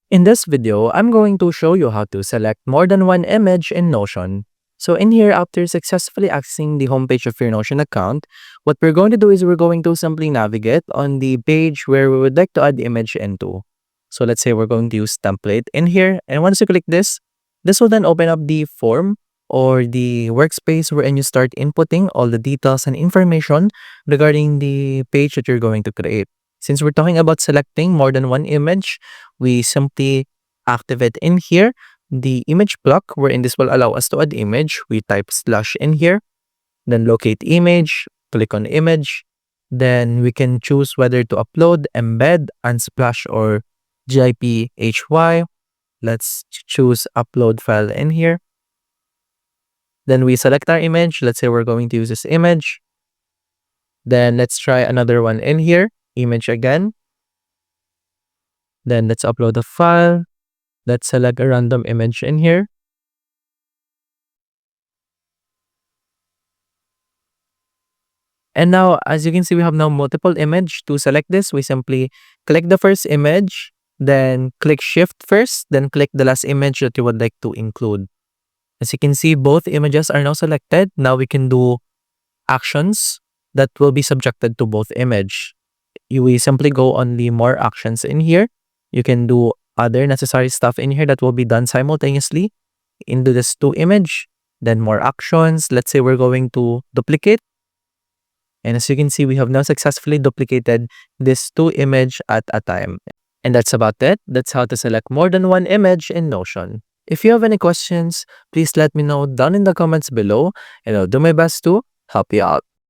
In this video, I'm going to show you how to select more than one image in Notion. So in here, after successfully accessing the homepage of your Notion account, what we're going to do is we're going to simply navigate on the page where we would like to add the image into. So let's say we're going to use template in here. And once you click this, this will then open up the form or the workspace wherein you start inputting all the details and information regarding the page that you're going to create. Since we're talking about selecting more than one image, we simply activate in here the image block wherein this will allow us to add image. We type slash in here, then locate image, click on image. Then we can choose whether to upload, embed, unsplash, or GIPHY. Let's choose upload file in here. Then we select our image. Let's say we're going to use this image. Then let's try another one in here, image again. Then let's upload the file. Let's select a random image in here. And now, as you can see, we have now multiple image. To select this, we simply click the first image, then click shift first, then click the last image that you would like to include. As you can see, both images are now selected. Now we can do actions that will be subjected to both image. We simply go on the more actions in here. You can do other necessary stuff in here that will be done simultaneously into this two image. Then more actions. Let's say we're going to duplicate. And as you can see, we have now successfully duplicated this two image at a time. And that's about it. That's how to select more than one image in Notion. If you have any questions, please let me know down in the comments below and I'll do my best to help you out.